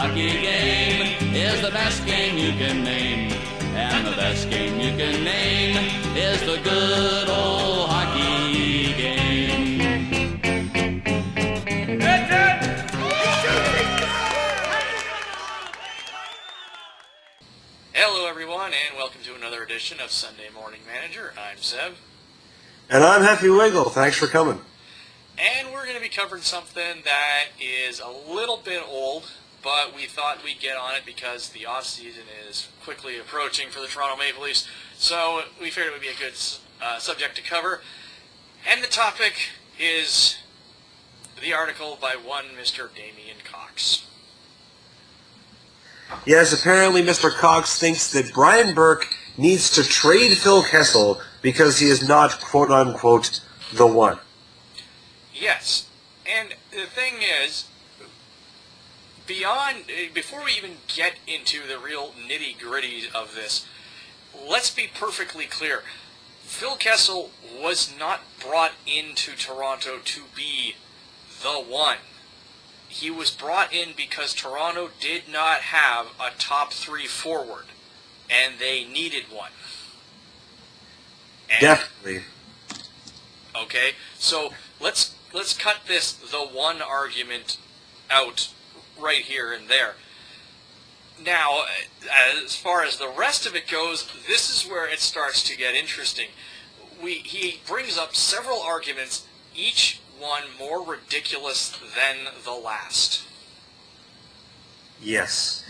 hockey game is the best game you can name. And the best game you can name is the good old hockey game. Hello everyone, and welcome to another edition of Sunday Morning Manager. I'm Sev. And I'm Happy Wiggle. Thanks for coming. And we're going to be covering something that is a little bit old, but we thought we'd get on it because the off-season is quickly approaching for the Toronto Maple Leafs, so we figured it would be a good subject to cover. And the topic is the article by one Mr. Damien Cox. Yes, apparently Mr. Cox thinks that Brian Burke needs to trade Phil Kessel because he is not, quote-unquote, the one. Yes, and the thing is, before we even get into the real nitty-gritty of this, let's be perfectly clear. Phil Kessel was not brought into Toronto to be the one. He was brought in because Toronto did not have a top three forward, and they needed one. And, Definitely. Okay, so let's cut this the one argument out right here and there. Now, as far as the rest of it goes, this is where it starts to get interesting. He brings up several arguments, each one more ridiculous than the last. Yes.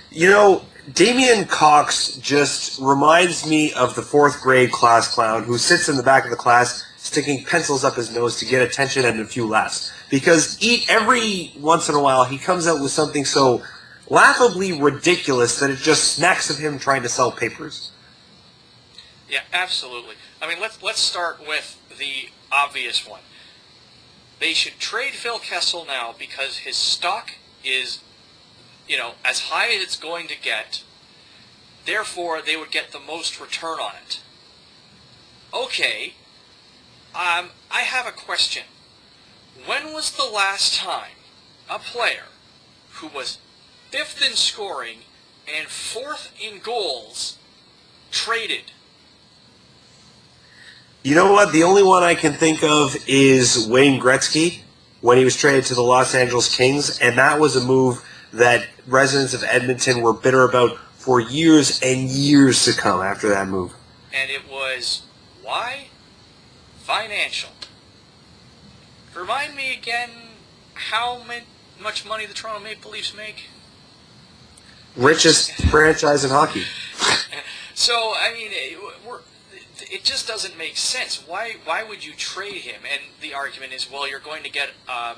You know, Damien Cox just reminds me of the fourth grade class clown who sits in the back of the class sticking pencils up his nose to get attention and a few laughs. Because every once in a while he comes out with something so laughably ridiculous that it just smacks of him trying to sell papers. Yeah, absolutely. I mean, let's start with the obvious one. They should trade Phil Kessel now because his stock is, as high as it's going to get. Therefore, they would get the most return on it. Okay, I have a question. When was the last time a player who was 5th in scoring and 4th in goals traded? You know what? The only one I can think of is Wayne Gretzky when he was traded to the Los Angeles Kings, and that was a move that residents of Edmonton were bitter about for years and years to come after that move. And it was, why? Financial. Remind me again how much money the Toronto Maple Leafs make? Richest franchise in hockey. So, I mean, it just doesn't make sense. Why would you trade him? And the argument is, well, you're going to get a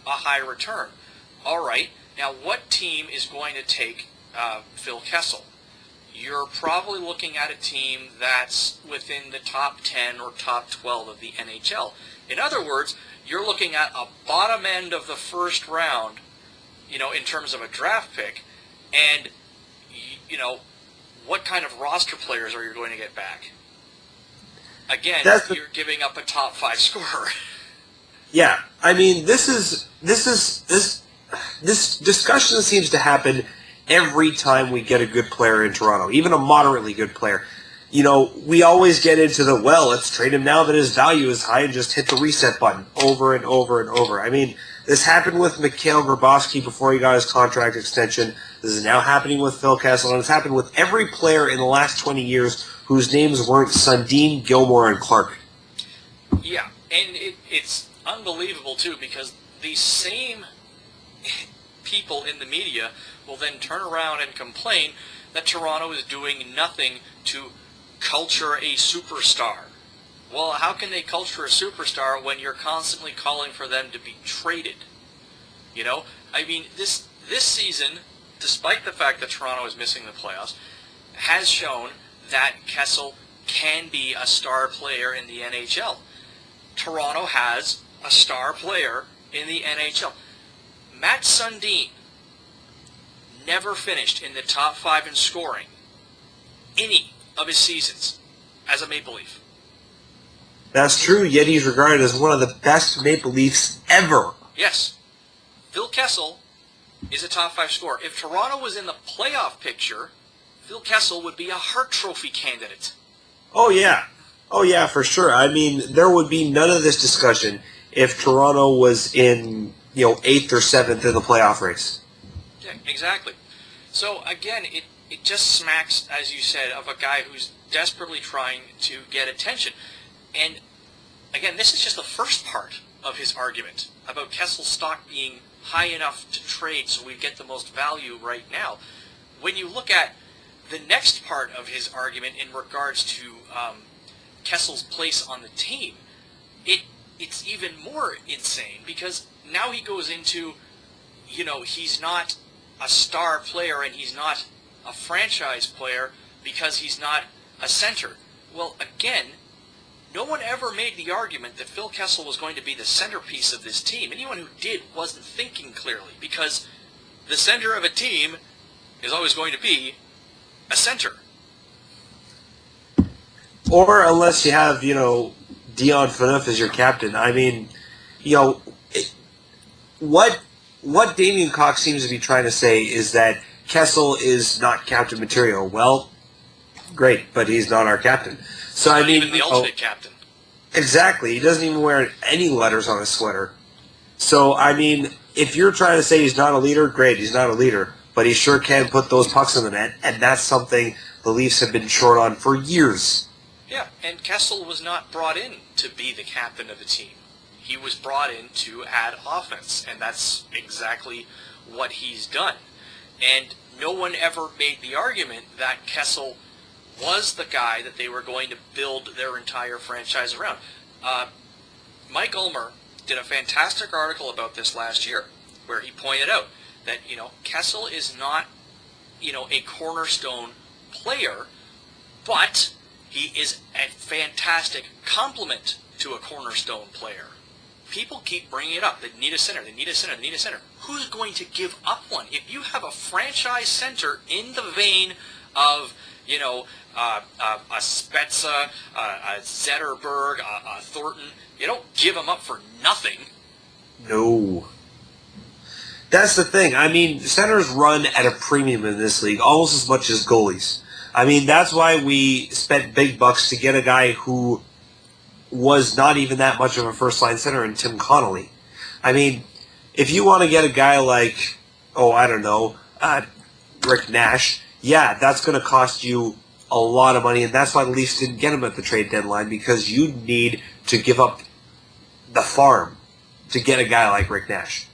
high return. All right. Now, what team is going to take Phil Kessel? You're probably looking at a team that's within the top 10 or top 12 of the NHL. In other words, you're looking at a bottom end of the first round, in terms of a draft pick, and, what kind of roster players are you going to get back? Again, you're giving up a top 5 scorer. Yeah, I mean, this discussion seems to happen every time we get a good player in Toronto, even a moderately good player. We always get into let's trade him now that his value is high and just hit the reset button over and over and over. I mean, this happened with Mikhail Grabowski before he got his contract extension. This is now happening with Phil Kessel, and it's happened with every player in the last 20 years whose names weren't Sundin, Gilmore, and Clark. Yeah, and it's unbelievable, too, because these same people in the media will then turn around and complain that Toronto is doing nothing to culture a superstar. Well, how can they culture a superstar when you're constantly calling for them to be traded? I mean, this season, despite the fact that Toronto is missing the playoffs, has shown that Kessel can be a star player in the NHL. Toronto has a star player in the NHL. Matt Sundin never finished in the top 5 in scoring any of his seasons as a Maple Leaf. That's true, yet he's regarded as one of the best Maple Leafs ever. Yes. Phil Kessel is a top 5 scorer. If Toronto was in the playoff picture, Phil Kessel would be a Hart Trophy candidate. Oh, yeah. Oh, yeah, for sure. I mean, there would be none of this discussion if Toronto was in, 8th or 7th in the playoff race. Yeah, exactly. So, again, it just smacks, as you said, of a guy who's desperately trying to get attention. And, again, this is just the first part of his argument about Kessel's stock being high enough to trade so we get the most value right now. When you look at the next part of his argument in regards to Kessel's place on the team, it's even more insane because now he goes into, he's not a star player and he's not a franchise player because he's not a center. Well, again, no one ever made the argument that Phil Kessel was going to be the centerpiece of this team. Anyone who did wasn't thinking clearly because the center of a team is always going to be a center. Or unless you have, Dion Phaneuf as your captain. I mean, what Damien Cox seems to be trying to say is that Kessel is not captain material. Well, great, but he's not our captain. So not even the alternate captain. Exactly. He doesn't even wear any letters on his sweater. So, I mean, if you're trying to say he's not a leader, great, he's not a leader. But he sure can put those pucks in the net, and that's something the Leafs have been short on for years. Yeah, and Kessel was not brought in to be the captain of the team. He was brought in to add offense, and that's exactly what he's done. And no one ever made the argument that Kessel was the guy that they were going to build their entire franchise around. Mike Ulmer did a fantastic article about this last year, where he pointed out that, Kessel is not, a cornerstone player, but he is a fantastic complement to a cornerstone player. People keep bringing it up. They need a center, they need a center, they need a center. Who's going to give up one? If you have a franchise center in the vein of, a Spezza, a Zetterberg, a Thornton, you don't give them up for nothing. No. That's the thing. I mean, centers run at a premium in this league, almost as much as goalies. I mean, that's why we spent big bucks to get a guy who was not even that much of a first-line center in Tim Connolly. I mean, if you want to get a guy like, Rick Nash, yeah, that's going to cost you a lot of money, and that's why the Leafs didn't get him at the trade deadline, because you need to give up the farm to get a guy like Rick Nash.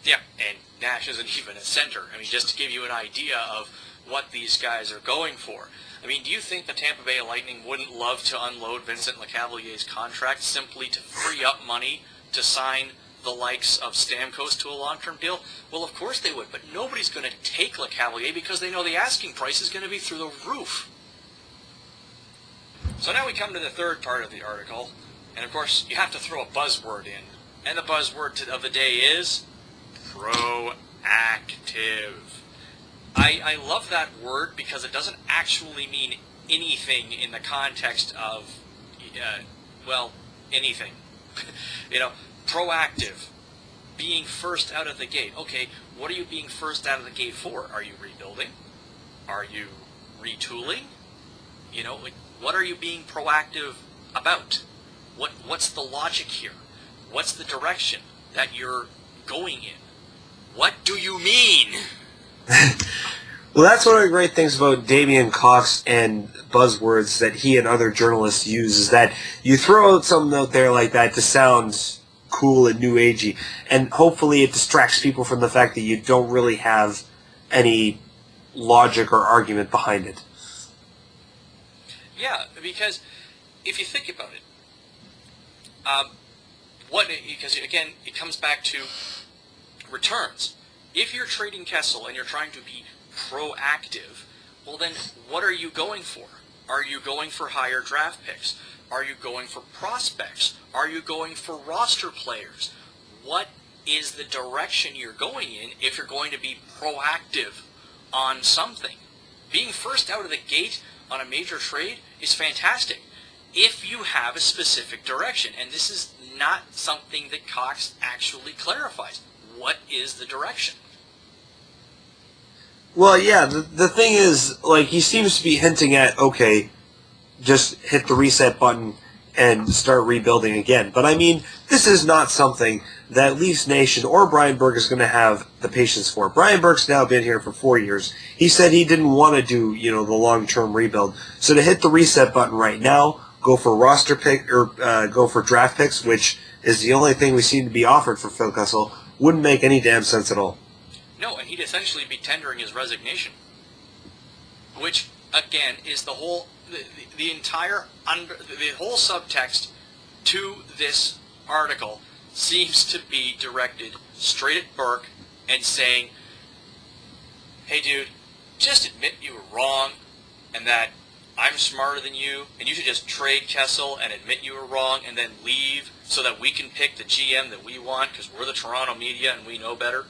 Yeah, and Nash isn't even a center. I mean, just to give you an idea of what these guys are going for. I mean, do you think the Tampa Bay Lightning wouldn't love to unload Vincent Lecavalier's contract simply to free up money to sign the likes of Stamkos to a long-term deal? Well, of course they would, but nobody's going to take Lecavalier because they know the asking price is going to be through the roof. So now we come to the third part of the article, and of course you have to throw a buzzword in. And the buzzword of the day is proactive. I love that word because it doesn't actually mean anything in the context of, anything. Proactive, being first out of the gate. Okay, what are you being first out of the gate for? Are you rebuilding? Are you retooling? What are you being proactive about? What's the logic here? What's the direction that you're going in? What do you mean? Well, that's one of the great things about Damien Cox and buzzwords that he and other journalists use, is that you throw out something out there like that to sound cool and new agey, and hopefully it distracts people from the fact that you don't really have any logic or argument behind it. Yeah, because if you think about it, because again, it comes back to returns. If you're trading Kessel and you're trying to be proactive, well then what are you going for? Are you going for higher draft picks? Are you going for prospects? Are you going for roster players? What is the direction you're going in if you're going to be proactive on something? Being first out of the gate on a major trade is fantastic if you have a specific direction, and this is not something that Cox actually clarifies. What is the direction? Well, yeah, the thing is, like, he seems to be hinting at, okay, just hit the reset button and start rebuilding again. But I mean, this is not something that Leafs Nation or Brian Burke is going to have the patience for. Brian Burke's now been here for 4 years. He said he didn't want to do, the long-term rebuild. So to hit the reset button right now, go for roster pick or go for draft picks, which is the only thing we seem to be offered for Phil Kessel, wouldn't make any damn sense at all. No, and he'd essentially be tendering his resignation, which again is the whole, the entire the whole subtext to this article seems to be directed straight at Burke and saying, "Hey, dude, just admit you were wrong, and that I'm smarter than you, and you should just trade Kessel and admit you were wrong, and then leave so that we can pick the GM that we want because we're the Toronto media and we know better."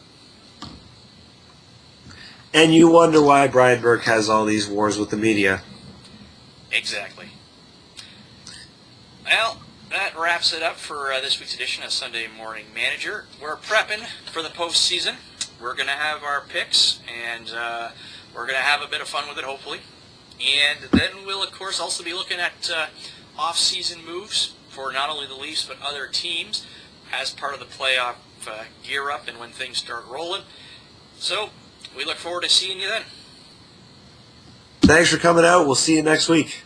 And you wonder why Brian Burke has all these wars with the media. Exactly. Well, that wraps it up for this week's edition of Sunday Morning Manager. We're prepping for the postseason. We're going to have our picks, and we're going to have a bit of fun with it, hopefully. And then we'll, of course, also be looking at off-season moves for not only the Leafs but other teams as part of the playoff gear-up and when things start rolling. So we look forward to seeing you then. Thanks for coming out. We'll see you next week.